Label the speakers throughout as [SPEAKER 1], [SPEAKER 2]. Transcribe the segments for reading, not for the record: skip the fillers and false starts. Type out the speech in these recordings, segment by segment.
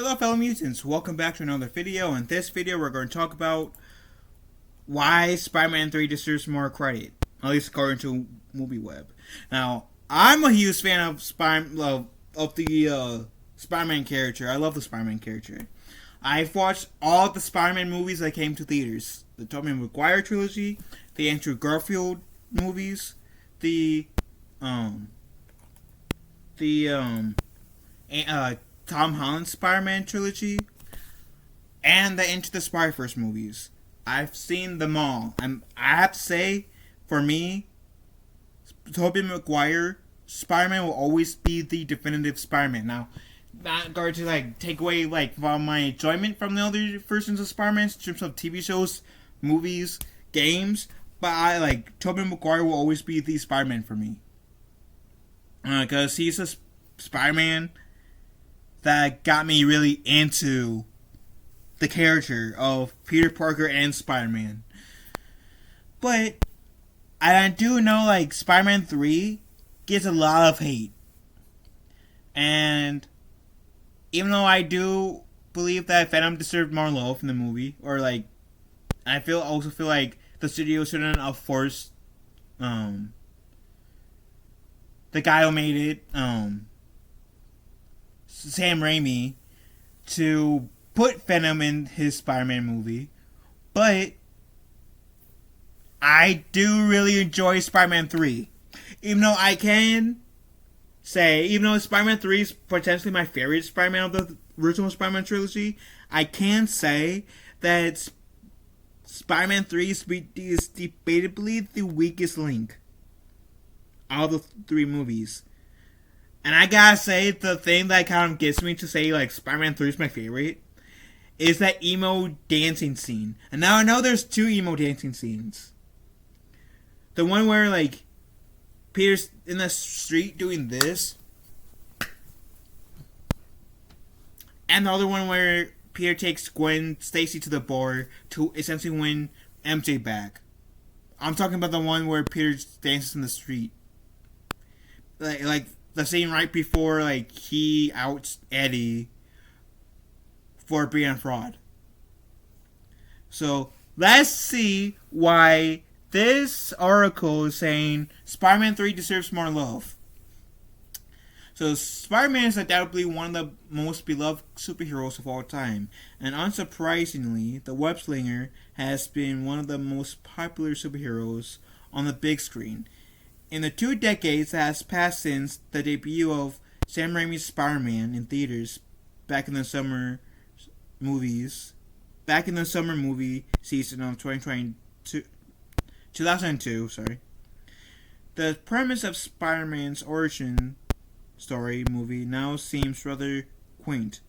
[SPEAKER 1] Hello fellow mutants, welcome back to another video. In this video we're going to talk about why Spider-Man 3 deserves more credit, at least according to MovieWeb. Now, I'm a huge fan of the Spider-Man character. I love the Spider-Man character. I've watched all the Spider-Man movies that came to theaters. The Tobey Maguire trilogy, the Andrew Garfield movies, the Tom Holland Spider-Man trilogy, and the Into the Spider-Verse movies. I've seen them all. I have to say, for me, Tobey Maguire Spider-Man will always be the definitive Spider-Man. Now, not going to take away from my enjoyment from the other versions of Spider-Man in terms of TV shows, movies, games, but Tobey Maguire will always be the Spider-Man for me. Because he's a Spider-Man that got me really into the character of Peter Parker and Spider-Man. But I do know Spider-Man 3 gets a lot of hate. And even though I do believe that Venom deserved more love in the movie, or I also feel like the studio shouldn't have forced the guy who made it, Sam Raimi, to put Venom in his Spider-Man movie. But I do really enjoy Spider-Man 3. Even though I can say, even though Spider-Man 3 is potentially my favorite Spider-Man of the original Spider-Man trilogy, I can say that Spider-Man 3 is debatably the weakest link out of the three movies. And I gotta say, the thing that kind of gets me to say Spider-Man 3 is my favorite is that emo dancing scene. And now I know there's two emo dancing scenes. The one where Peter's in the street doing this, and the other one where Peter takes Gwen Stacy to the bar to essentially win MJ back. I'm talking about the one where Peter dances in the street. The scene right before he outs Eddie for being a fraud. So let's see why this article is saying Spider-Man 3 deserves more love. So Spider-Man is undoubtedly one of the most beloved superheroes of all time, and unsurprisingly, the web slinger has been one of the most popular superheroes on the big screen. In the 2 decades that has passed since the debut of Sam Raimi's Spider-Man in theaters back in the summer movie season of 2002, the premise of Spider-Man's origin story movie now seems rather quaint.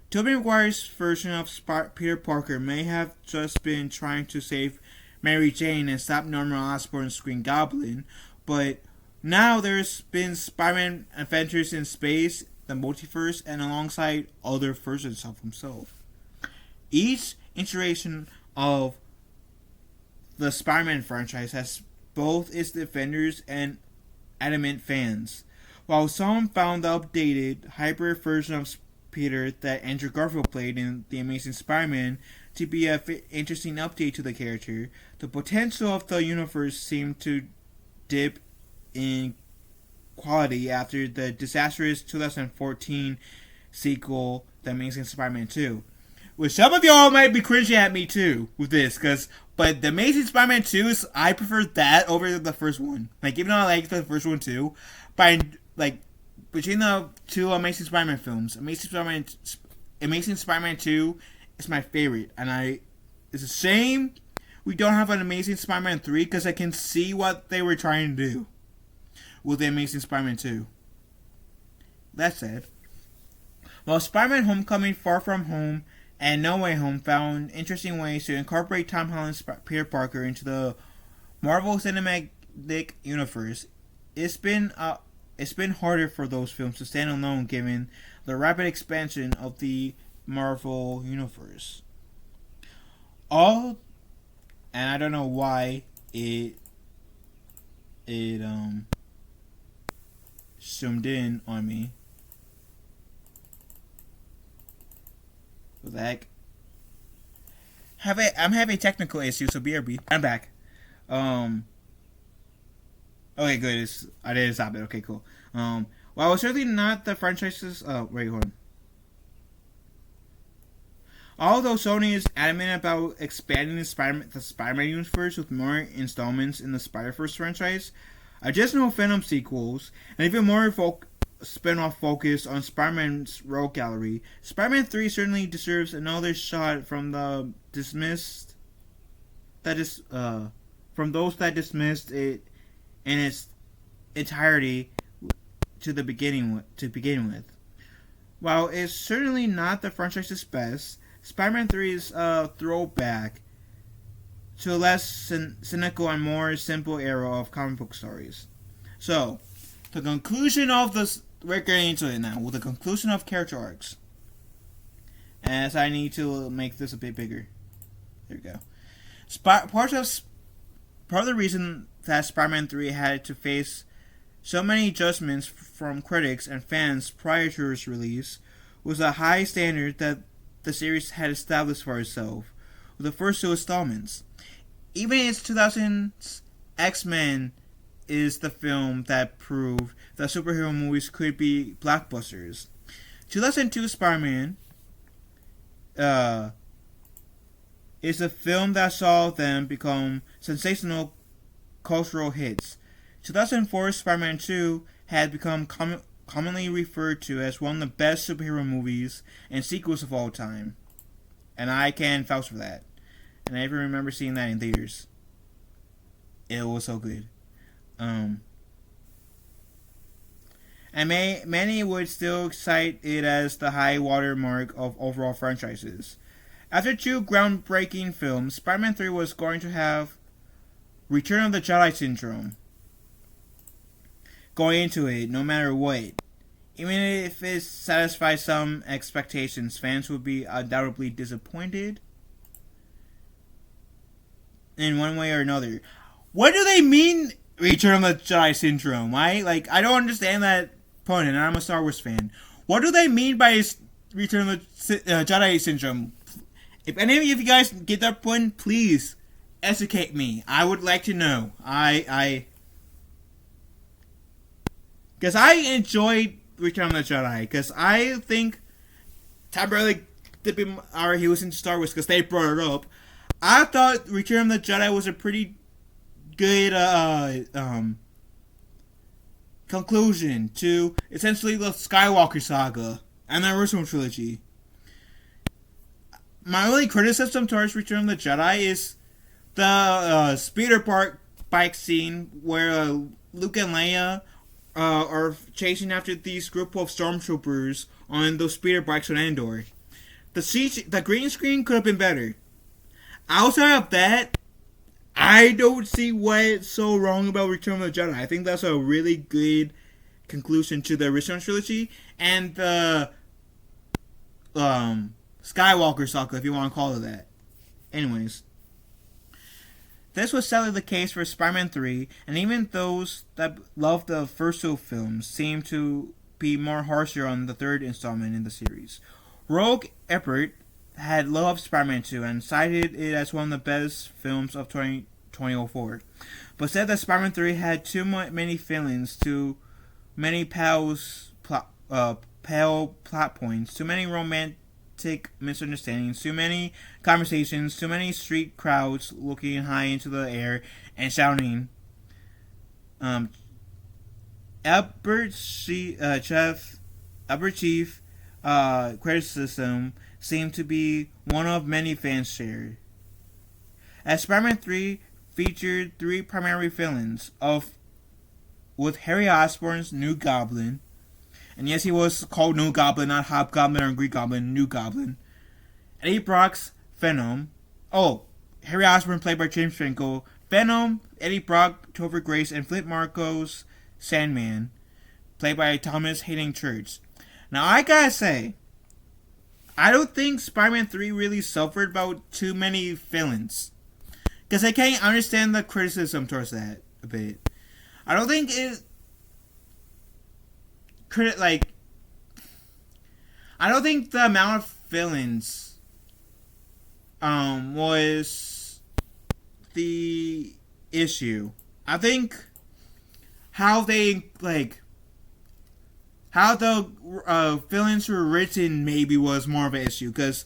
[SPEAKER 1] Tobey Maguire's version of Peter Parker may have just been trying to save Mary Jane and stop Norman Osborn's Green Goblin, but now there's been Spider-Man Adventures in Space, the Multiverse, and alongside other versions of himself. Each iteration of the Spider-Man franchise has both its defenders and adamant fans. While some found the updated, hybrid version of Peter that Andrew Garfield played in The Amazing Spider-Man to be an interesting update to the character, the potential of the universe seemed to dip in quality after the disastrous 2014 sequel, The Amazing Spider-Man 2. Which some of y'all might be cringing at me too with this, but The Amazing Spider-Man 2 I prefer that over the first one. Even though I like the first one too, but between the two Amazing Spider-Man films, Amazing Spider-Man 2 is my favorite, and it's a shame we don't have an Amazing Spider-Man 3 because I can see what they were trying to do with The Amazing Spider-Man 2. That said, while Spider-Man Homecoming, Far From Home, and No Way Home found interesting ways to incorporate Tom Holland's Peter Parker into the Marvel Cinematic Universe, it's been harder for those films to stand alone given the rapid expansion of the Marvel Universe. And I don't know why it zoomed in on me. What the heck? I'm having technical issues, so BRB. I'm back. Okay, good. I didn't stop it. Okay, cool. Well, it's certainly not the franchise's. Wait, hold on. Although Sony is adamant about expanding the Spider-Man universe with more installments in the Spider-Verse franchise, additional Venom sequels, and even more spin-off focus on Spider-Man's Rogue Gallery, Spider-Man 3 certainly deserves another shot from the dismissed. From those that dismissed it in its entirety to begin with. While it's certainly not the franchise's best, Spider-Man 3 is a throwback to a less cynical and more simple era of comic book stories. So, the conclusion of this, we're getting into it now, with the conclusion of character arcs. As I need to make this a bit bigger. There we go. Part of the reason that Spider-Man 3 had to face so many adjustments from critics and fans prior to its release was a high standard that the series had established for itself with the first two installments. Even its 2000's X-Men is the film that proved that superhero movies could be blockbusters. 2002 Spider-Man is a film that saw them become sensational cultural hits. 2004 Spider-Man 2 had become commonly referred to as one of the best superhero movies and sequels of all time. And I can vouch for that. And I even remember seeing that in theaters. It was so good. And many would still cite it as the high water mark of overall franchises. After two groundbreaking films, Spider-Man 3 was going to have Return of the Jedi syndrome going into it, no matter what. Even if it satisfies some expectations, fans would be undoubtedly disappointed in one way or another. What do they mean, Return of the Jedi syndrome? I don't understand that pun, and I'm a Star Wars fan. What do they mean by Return of the Jedi syndrome? If any of you guys get that pun, please educate me. I would like to know. Because I enjoyed Return of the Jedi. Because I think Tom Burley dipping our heels into Star Wars because they brought it up. I thought Return of the Jedi was a pretty good conclusion to essentially the Skywalker saga and the original trilogy. My only criticism towards Return of the Jedi is the speeder bike scene where Luke and Leia are chasing after these group of stormtroopers on those speeder bikes on Endor. The green screen could have been better. Outside of that, I don't see what's so wrong about Return of the Jedi. I think that's a really good conclusion to the original trilogy and the Skywalker saga, if you want to call it that. Anyways, this was sadly the case for Spider-Man 3, and even those that loved the first two films seem to be more harsher on the third installment in the series. Rogue Ebert had loved Spider-Man 2 and cited it as one of the best films of 2004, but said that Spider-Man 3 had too many feelings, too many pale plot points, too many romantic misunderstandings, too many conversations, too many street crowds looking high into the air and shouting. Albert's chief criticism seemed to be one of many fans shared. As Spider-Man 3 featured three primary villains with Harry Osborn's New Goblin, and yes, he was called New Goblin, not Hobgoblin or Green Goblin, New Goblin. Eddie Brock's Venom. Oh, Harry Osborn played by James Franco. Venom, Eddie Brock, Topher Grace, and Flint Marko's Sandman, played by Thomas Hayden Church. Now, I gotta say, I don't think Spider-Man 3 really suffered about too many villains. Because I can't understand the criticism towards that a bit. I don't think it... I don't think the amount of villains was the issue. I think how they how the villains were written maybe was more of an issue, because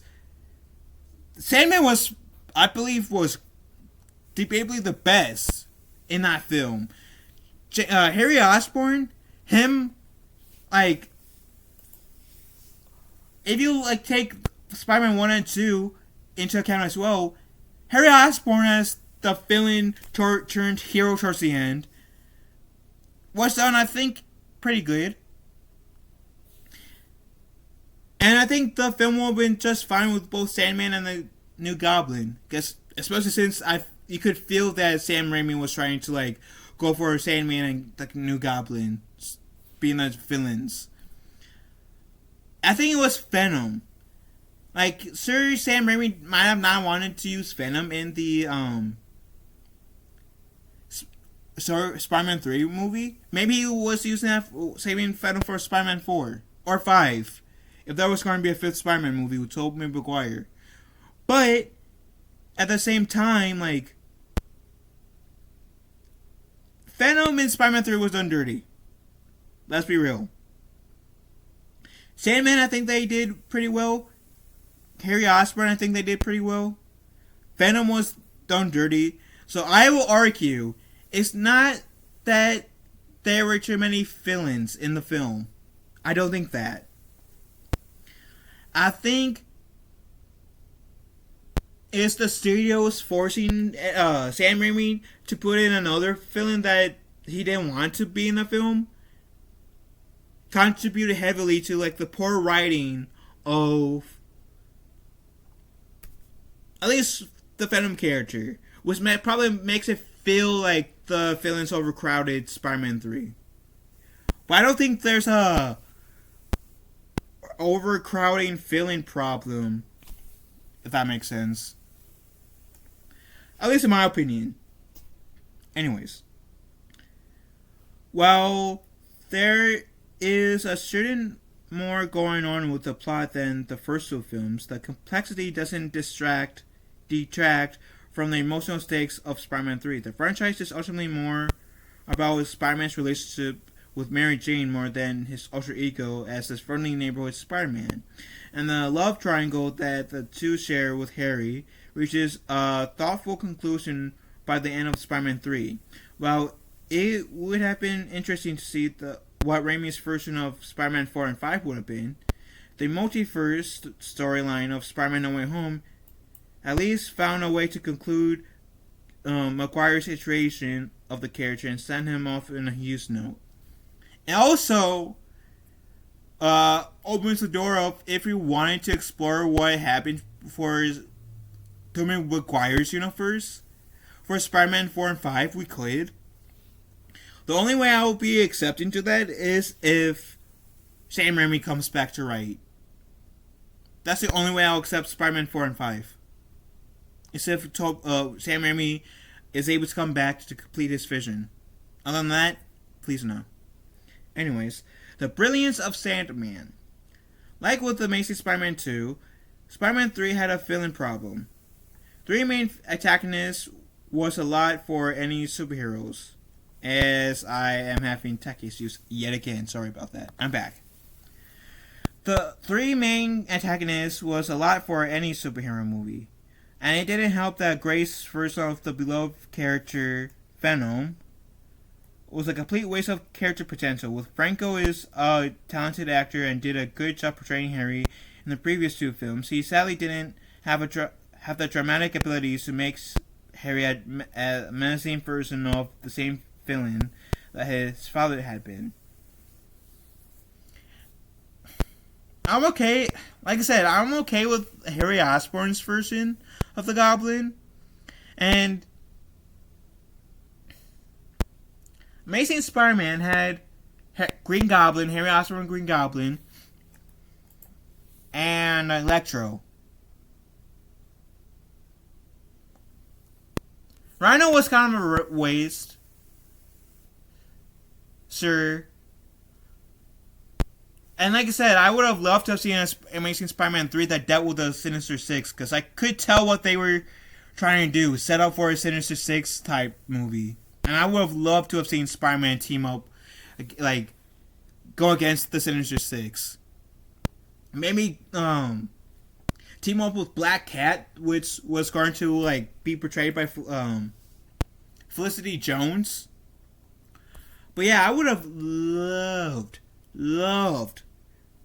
[SPEAKER 1] Sandman was, I believe, was debatably the best in that film. Harry Osborn, him, like, if you take Spider-Man 1 and 2 into account as well, Harry Osborn as the villain turned hero towards the end was done, I think, pretty good. And I think the film would have been just fine with both Sandman and the New Goblin. Because, especially since you could feel that Sam Raimi was trying to go for Sandman and the New Goblin being the villains. I think it was Venom. Sir Sam Raimi might have not wanted to use Venom in the Spider-Man 3 movie. Maybe he was saving Venom for Spider-Man 4 or 5. If there was going to be a 5th Spider-Man movie with Tobey Maguire. But at the same time, Venom in Spider-Man 3 was done dirty. Let's be real. Sandman, I think they did pretty well. Harry Osborn, I think they did pretty well. Venom was done dirty. So I will argue, it's not that there were too many villains in the film. I don't think that. I think it's the studios forcing Sam Raimi to put in another villain that he didn't want to be in the film. Contributed heavily to the poor writing of at least the Venom character, which probably makes it feel like the villains overcrowded Spider-Man 3. But I don't think there's a overcrowding villain problem, if that makes sense. At least in my opinion. Anyways. Well, there is a certain more going on with the plot than the first two films. The complexity doesn't detract from the emotional stakes of Spider-Man 3. The franchise is ultimately more about Spider-Man's relationship with Mary Jane more than his alter ego as this friendly neighborhood Spider-Man. And the love triangle that the two share with Harry reaches a thoughtful conclusion by the end of Spider-Man 3. While it would have been interesting to see what Raimi's version of Spider-Man 4 and 5 would have been, the multiverse storyline of Spider-Man No Way Home at least found a way to conclude Maguire's iteration of the character and send him off in a huge note. And also opens the door up if we wanted to explore what happened for Tobey Maguire's universe. For Spider-Man 4 and 5, we could. The only way I will be accepting to that is if Sam Raimi comes back to write. That's the only way I'll accept Spider-Man 4 and 5. Is if Sam Raimi is able to come back to complete his vision. Other than that, please no. Anyways, the brilliance of Sandman. Like with the Amazing Spider-Man 2, Spider-Man 3 had a villain problem. 3 main antagonists was a lot for any superheroes. As I am having tech issues yet again. Sorry about that. I'm back. The 3 main antagonists was a lot for any superhero movie. And it didn't help that Grace's version of the beloved character Venom was a complete waste of character potential. With Franco is a talented actor and did a good job portraying Harry in the previous 2 films, he sadly didn't have the dramatic abilities to make Harry a menacing version of the same villain that his father had been. I'm okay. Like I said, I'm okay with Harry Osborn's version of the Goblin. And Amazing Spider-Man had Green Goblin, Harry Osborn Green Goblin, and Electro. Rhino was kind of a waste. Sir. And like I said, I would have loved to have seen an Amazing Spider-Man 3 that dealt with the Sinister Six, because I could tell what they were trying to do, set up for a Sinister Six type movie. And I would have loved to have seen Spider-Man team up, like, go against the Sinister Six. Maybe, team up with Black Cat, which was going to, like, be portrayed by, Felicity Jones. But yeah, I would have loved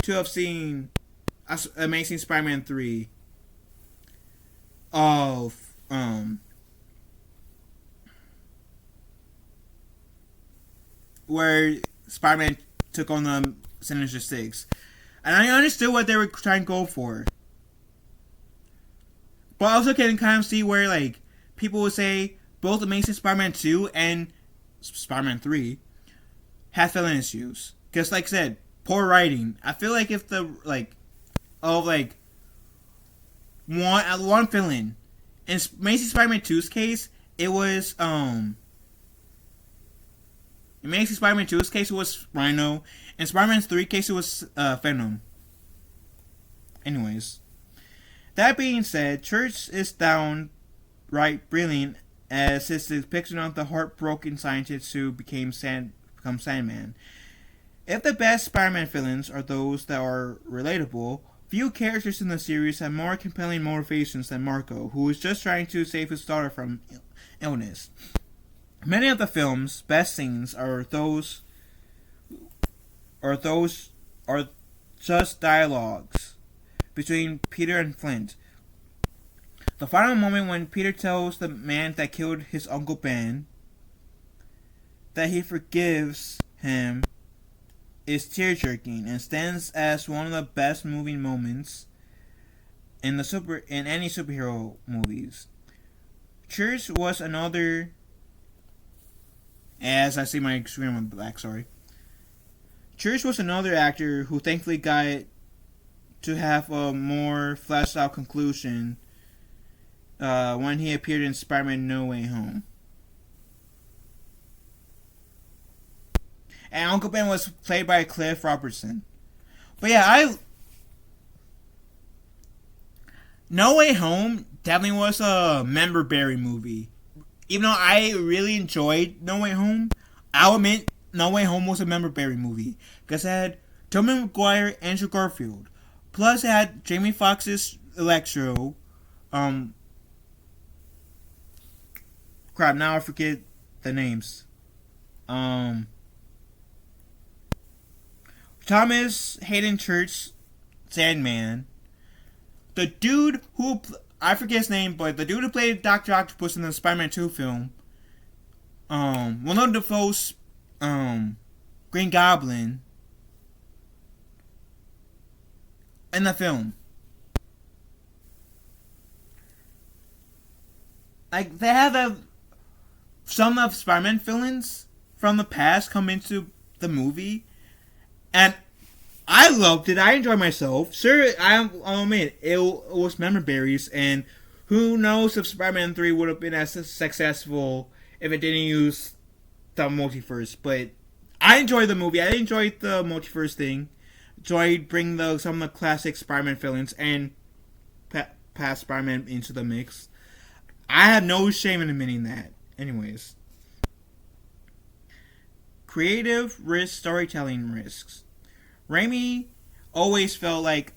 [SPEAKER 1] to have seen Amazing Spider-Man 3 of where Spider-Man took on the Sinister Six. And I understood what they were trying to go for. But I also can kind of see where, like, people would say both Amazing Spider-Man 2 and Spider-Man 3 have villain issues. Because, like I said, poor writing. I feel like if the, like, of, like, one villain. In Amazing Spider-Man 2's case, it was, in Amazing Spider-Man 2's case, it was Rhino. In Spider-Man 3's case, it was, Venom. Anyways. That being said, Church is downright brilliant as his depiction of the heartbroken scientist who become Sandman. If the best Spider-Man villains are those that are relatable, few characters in the series have more compelling motivations than Marco, who is just trying to save his daughter from illness. Many of the film's best scenes are just dialogues between Peter and Flint. The final moment when Peter tells the man that killed his Uncle Ben that he forgives him is tear-jerking and stands as one of the best moving moments in any superhero movies. Church was another, as I see my screen on black, sorry. Church was another actor who thankfully got to have a more fleshed out conclusion when he appeared in Spider-Man No Way Home. And Uncle Ben was played by Cliff Robertson. But yeah, No Way Home definitely was a member berry movie. Even though I really enjoyed No Way Home, I'll admit No Way Home was a member berry movie. Because it had Tobey Maguire, Andrew Garfield. Plus, it had Jamie Foxx's Electro. Crap, now I forget the names. Thomas Hayden Church, Sandman. The dude who, I forget his name, but the dude who played Dr. Octopus in the Spider-Man 2 film. Willem Dafoe's, Green Goblin. In the film. Like, they have some of Spider-Man villains from the past come into the movie, and I loved it. I enjoyed myself. Sure, I'll admit, it was member berries, and who knows if Spider-Man 3 would have been as successful if it didn't use the multiverse, but I enjoyed the movie. I enjoyed the multiverse thing. Enjoyed bringing some of the classic Spider-Man villains and past Spider-Man into the mix. I have no shame in admitting that. Anyways. Creative risk, storytelling risks. Raimi always felt like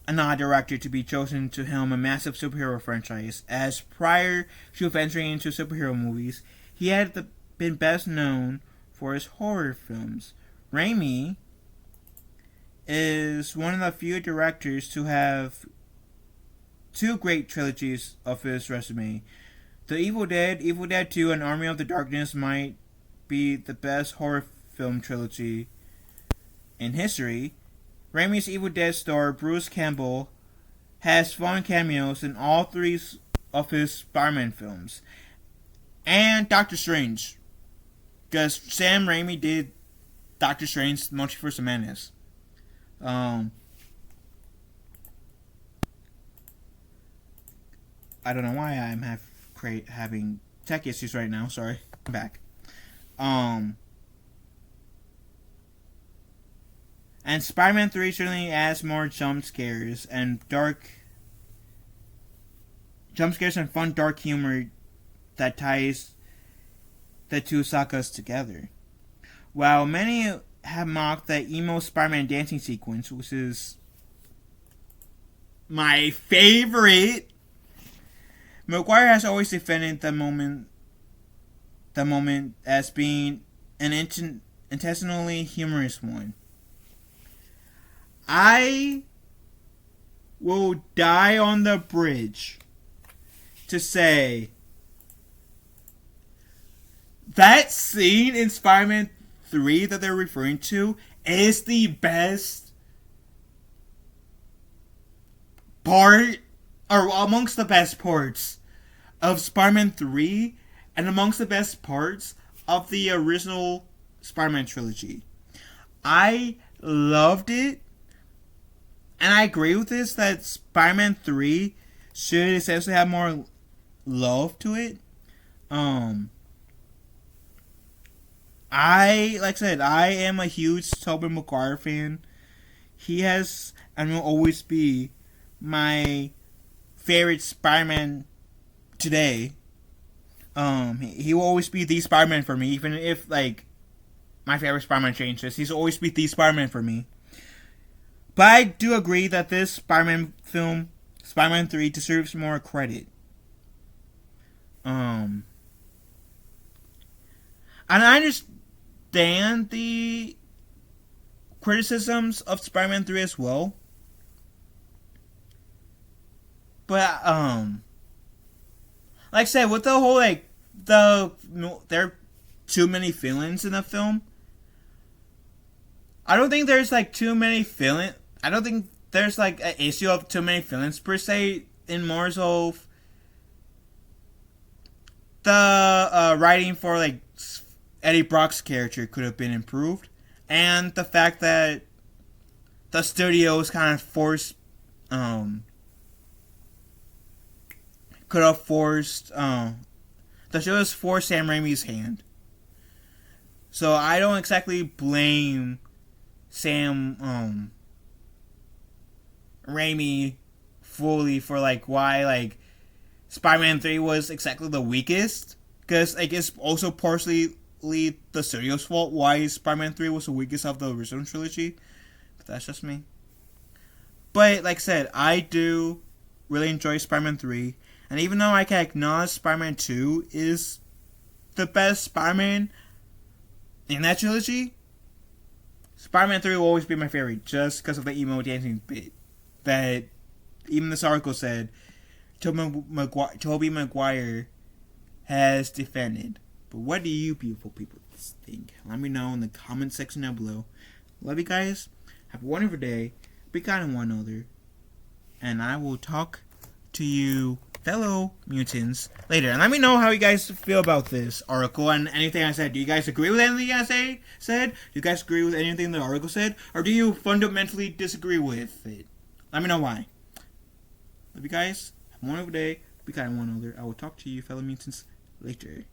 [SPEAKER 1] a non-director to be chosen to helm a massive superhero franchise, as prior to venturing into superhero movies, he had been best known for his horror films. Raimi is one of the few directors to have two great trilogies of his resume. The Evil Dead 2, and Army of the Darkness might be the best horror film trilogy in history. Raimi's Evil Dead star Bruce Campbell has fun cameos in all three of his Spider-Man films. And Doctor Strange, because Sam Raimi did Doctor Strange Multiverse of Madness. I don't know why I'm having tech issues right now. Sorry, I'm back. And Spider-Man 3 certainly adds more jump scares and fun dark humor that ties the two sagas together. While many have mocked the emo Spider-Man dancing sequence, which is my favorite, Maguire has always defended the moment as being an intentionally humorous one. I will die on the bridge to say that scene in Spider-Man 3 that they're referring to is the best part, or amongst the best parts of Spider-Man 3, and amongst the best parts of the original Spider-Man trilogy. I loved it, and I agree with this that Spider-Man 3 should essentially have more love to it. Like I said, I am a huge Tobey Maguire fan. He has and will always be my favorite Spider-Man today. He will always be the Spider-Man for me, even if like my favorite Spider-Man changes. He's always be the Spider-Man for me. But I do agree that this Spider-Man film, Spider-Man 3, deserves more credit. And I understand the criticisms of Spider-Man 3 as well. But like I said, with the whole there are too many villains in the film. I don't think there's like too many villains. I don't think there's like an issue of too many villains per se. In more so the writing for like Eddie Brock's character could have been improved, and the fact that the studios kind of forced could have forced the studios forced Sam Raimi's hand. So I don't exactly blame Sam Raimi fully for like why like Spider-Man 3 was exactly the weakest, because like it's also partially the studio's fault why Spider-Man 3 was the weakest of the original trilogy. But that's just me. But like I said, I do really enjoy Spider-Man 3, and even though I can acknowledge Spider-Man 2 is the best Spider-Man in that trilogy, Spider-Man 3 will always be my favorite just because of the emo dancing bit that even this article said Tobey Maguire has defended. But what do you beautiful people think? Let me know in the comment section down below. Love you guys. Have a wonderful day. Be kind to one another. And I will talk to you fellow mutants later. And let me know how you guys feel about this article and anything I said. Do you guys agree with anything I said? Do you guys agree with anything the article said? Or do you fundamentally disagree with it? Let me know why. Love you guys. Have a wonderful day. Be kind to one another. I will talk to you fellow mutants later.